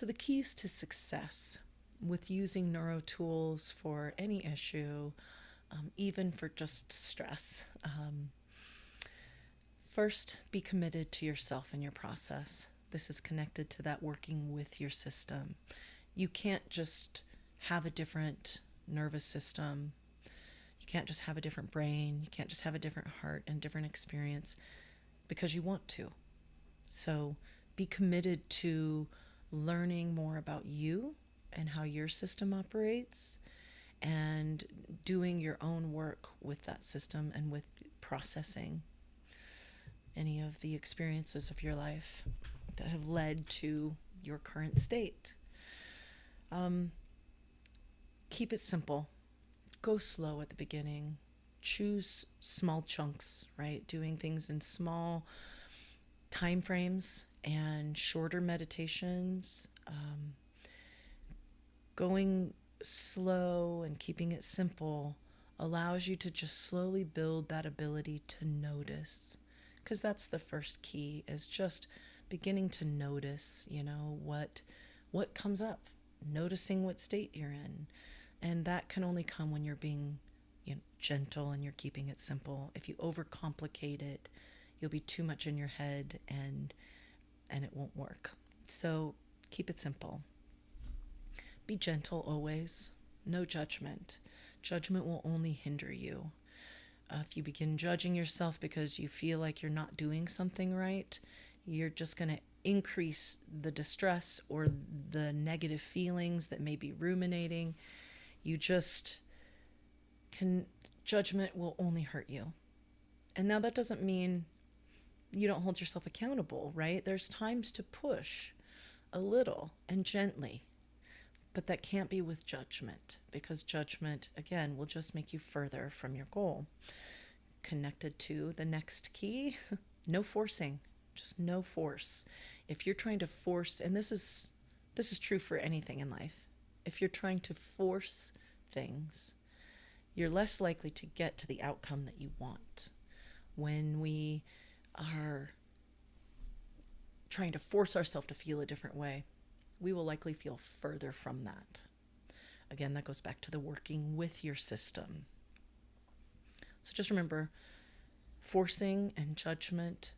So the keys to success with using neuro tools for any issue, even for just stress. First, be committed to yourself and your process. This is connected to that working with your system. You can't just have a different nervous system. You can't just have a different brain. You can't just have a different heart and different experience because you want to. So be committed to learning more about you and how your system operates and doing your own work with that system and with processing any of the experiences of your life that have led to your current state. Um, Keep it simple. Go slow at the beginning. Choose small chunks, right? Doing things in small time frames and shorter meditations. Going slow and keeping it simple allows you to just slowly build that ability to notice, because that's the first key, is just beginning to notice, what comes up, noticing what state you're in. And that can only come when you're being gentle and you're keeping it simple. If you overcomplicate it, you'll be too much in your head and it won't work. So keep it simple. Be gentle always. No judgment. Judgment will only hinder you. If you begin judging yourself because you feel like you're not doing something right, you're just going to increase the distress or the negative feelings that may be ruminating. You just can, judgment will only hurt you. And now that doesn't mean you don't hold yourself accountable, right? There's times to push a little and gently, but that can't be with judgment, because judgment, again, will just make you further from your goal. Connected to the next key, no forcing, just no force. If you're trying to force, and this is true for anything in life, if you're trying to force things, you're less likely to get to the outcome that you want. When we are trying to force ourselves to feel a different way, we will likely feel further from that. Again, that goes back to the working with your system. So just remember, forcing and judgment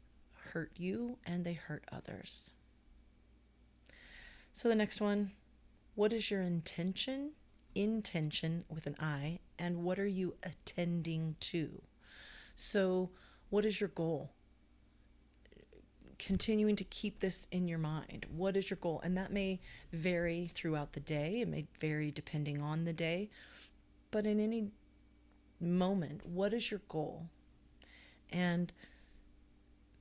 hurt you and they hurt others. So the next one, what is your intention? Intention with an I, and what are you attending to? So what is your goal? Continuing to keep this in your mind. What is your goal? And that may vary throughout the day. It may vary depending on the day. But in any moment, what is your goal? And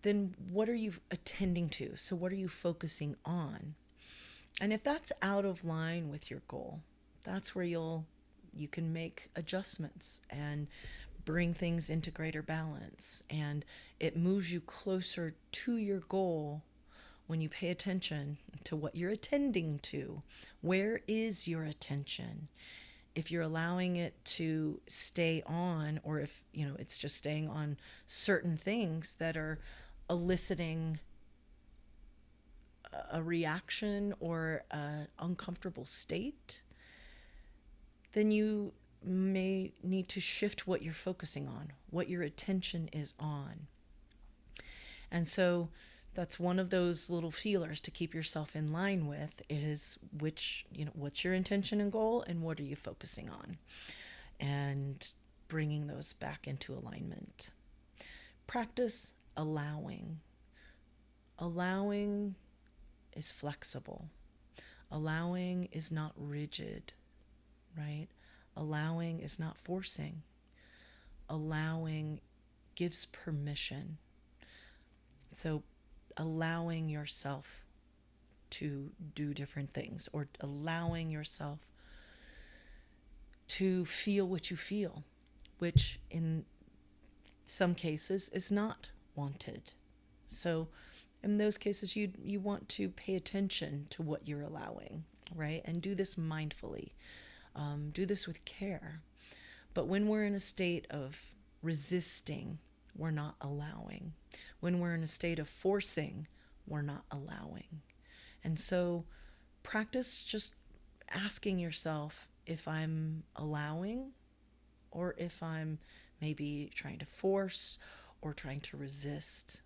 then what are you attending to? So what are you focusing on? And if that's out of line with your goal, that's where you can make adjustments and bring things into greater balance, and it moves you closer to your goal when you pay attention to what you're attending to. Where is your attention? If you're allowing it to stay on, or if it's just staying on certain things that are eliciting a reaction or an uncomfortable state, then you may need to shift what you're focusing on, what your attention is on. And so that's one of those little feelers to keep yourself in line with, is what's your intention and goal, and what are you focusing on, and bringing those back into alignment. Practice allowing. Allowing is flexible. Allowing is not rigid, right? Allowing is not forcing. Allowing gives permission. So allowing yourself to do different things, or allowing yourself to feel what you feel, which in some cases is not wanted. So in those cases, you want to pay attention to what you're allowing, right? And do this mindfully. Do this with care. But when we're in a state of resisting, we're not allowing. When we're in a state of forcing, we're not allowing. And so practice just asking yourself if I'm allowing or if I'm maybe trying to force or trying to resist,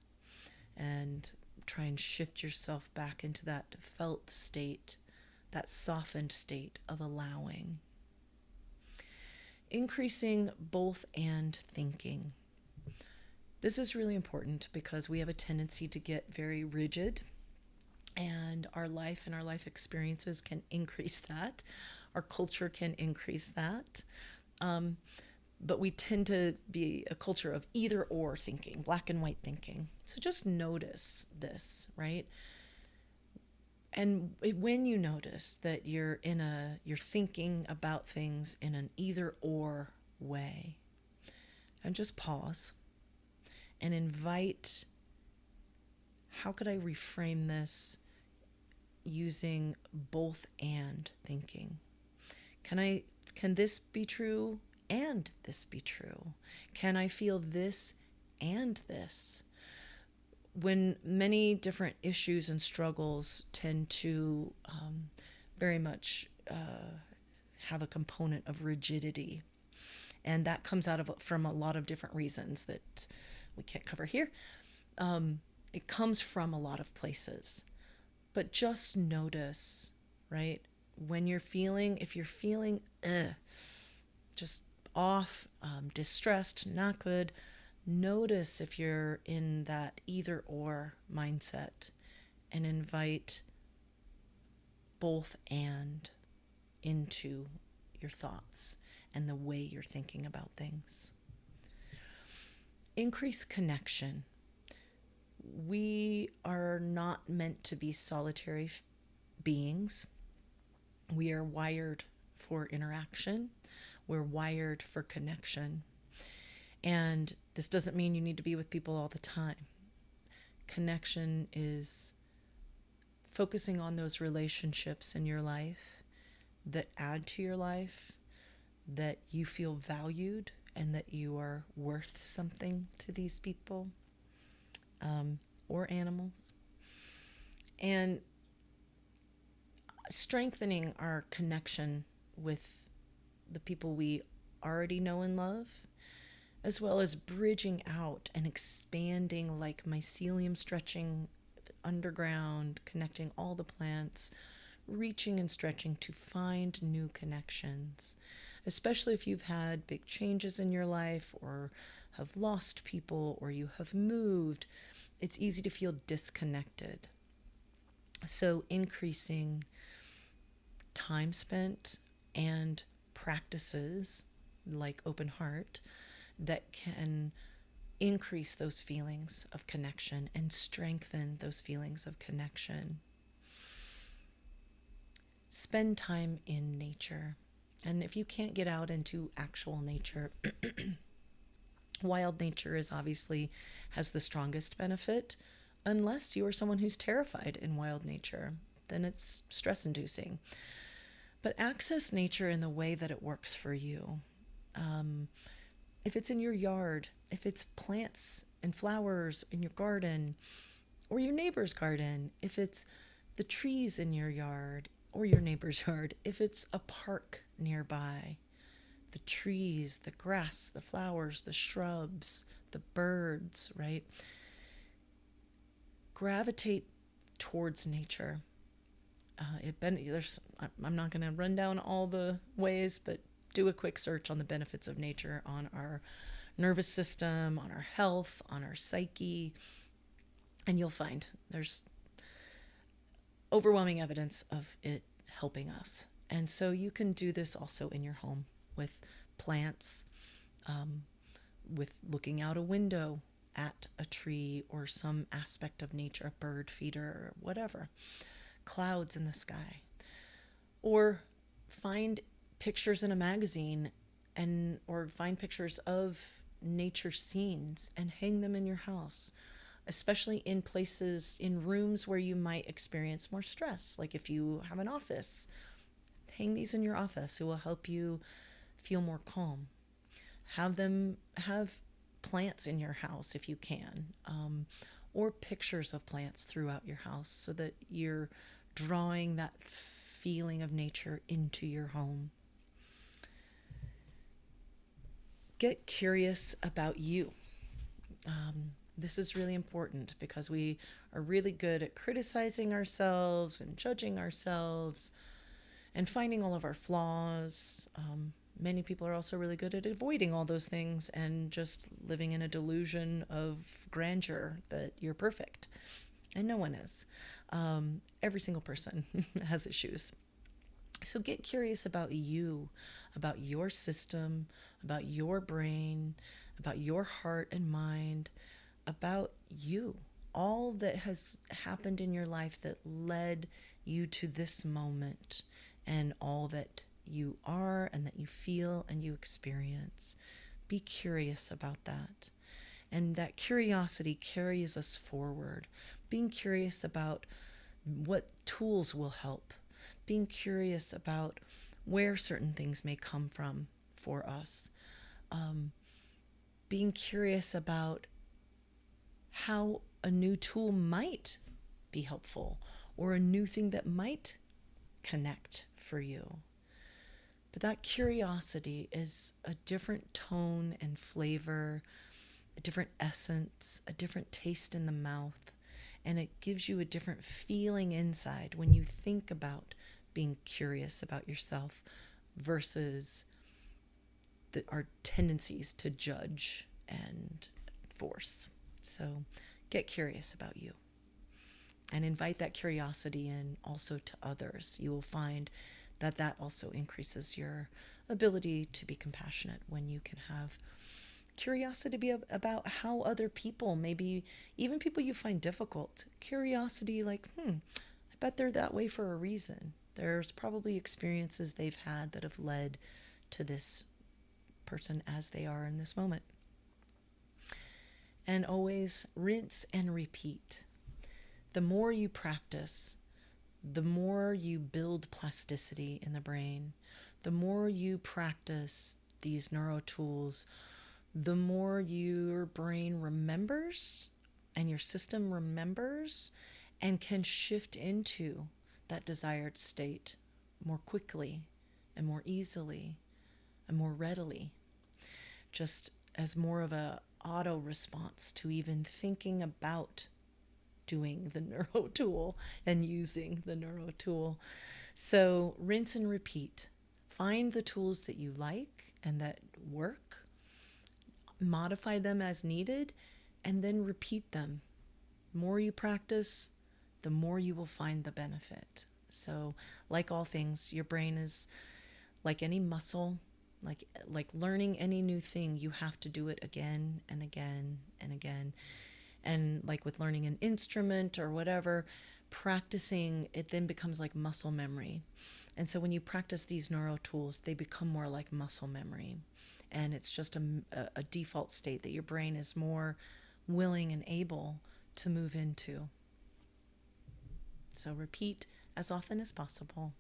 and try and shift yourself back into that felt state, that softened state of allowing. Increasing both and thinking. This is really important because we have a tendency to get very rigid, and our life and our life experiences can increase that. Our culture can increase that. But we tend to be a culture of either or thinking, black and white thinking. So just notice this, right? And when you notice that you're thinking about things in an either or way, and just pause and invite, how could I reframe this using both and thinking? Can this be true and this be true? Can I feel this and this? When many different issues and struggles tend to very much have a component of rigidity, and that comes from a lot of different reasons that we can't cover here. It comes from a lot of places, but just notice, right? If you're feeling just off, distressed, not good, notice if you're in that either or mindset, and invite both and into your thoughts and the way you're thinking about things. Increase connection. We are not meant to be solitary beings. We are wired for interaction. We're wired for connection. And this doesn't mean you need to be with people all the time. Connection is focusing on those relationships in your life that add to your life, that you feel valued and that you are worth something to these people, or animals. And strengthening our connection with the people we already know and love, as well as bridging out and expanding, like mycelium stretching underground, connecting all the plants, reaching and stretching to find new connections, especially if you've had big changes in your life or have lost people or you have moved. It's easy to feel disconnected. So increasing time spent and practices like open heart that can increase those feelings of connection and strengthen those feelings of connection. Spend time in nature. And if you can't get out into actual nature, wild nature has the strongest benefit, unless you are someone who's terrified in wild nature. Then it's stress inducing. But access nature in the way that it works for you. If it's in your yard, if it's plants and flowers in your garden or your neighbor's garden, if it's the trees in your yard or your neighbor's yard, if it's a park nearby, the trees, the grass, the flowers, the shrubs, the birds, right? Gravitate towards nature. I'm not going to run down all the ways, but do a quick search on the benefits of nature on our nervous system, on our health, on our psyche, and you'll find there's overwhelming evidence of it helping us. And so you can do this also in your home with plants, with looking out a window at a tree or some aspect of nature, a bird feeder or whatever, clouds in the sky, or find pictures in a magazine or find pictures of nature scenes and hang them in your house, especially in rooms where you might experience more stress. Like if you have an office, hang these in your office. It will help you feel more calm. Have plants in your house if you can, or pictures of plants throughout your house so that you're drawing that feeling of nature into your home. Get curious about you. This is really important because we are really good at criticizing ourselves and judging ourselves and finding all of our flaws. Many people are also really good at avoiding all those things and just living in a delusion of grandeur that you're perfect. And no one is. Every single person has issues. So get curious about you, about your system, about your brain, about your heart and mind, about you. All that has happened in your life that led you to this moment, and all that you are and that you feel and you experience. Be curious about that. And that curiosity carries us forward. Being curious about what tools will help. Being curious about where certain things may come from for us. Being curious about how a new tool might be helpful or a new thing that might connect for you. But that curiosity is a different tone and flavor, a different essence, a different taste in the mouth, and it gives you a different feeling inside when you think about being curious about yourself versus our tendencies to judge and force. So get curious about you and invite that curiosity in also to others. You will find that that also increases your ability to be compassionate when you can have curiosity about how other people, maybe even people you find difficult, curiosity like, I bet they're that way for a reason. There's probably experiences they've had that have led to this person as they are in this moment. And always rinse and repeat. The more you practice, the more you build plasticity in the brain. The more you practice these neuro tools, the more your brain remembers and your system remembers and can shift into that desired state more quickly and more easily and more readily, just as more of a auto response to even thinking about doing the neuro tool and using the neuro tool. So rinse and repeat. Find the tools that you like and that work, modify them as needed, and then repeat them. The more you practice, the more you will find the benefit. So, like all things, your brain is like any muscle, like learning any new thing, you have to do it again and again and again. And like with learning an instrument or whatever, practicing it then becomes like muscle memory. And so when you practice these neuro tools, they become more like muscle memory. And it's just a default state that your brain is more willing and able to move into. So repeat as often as possible.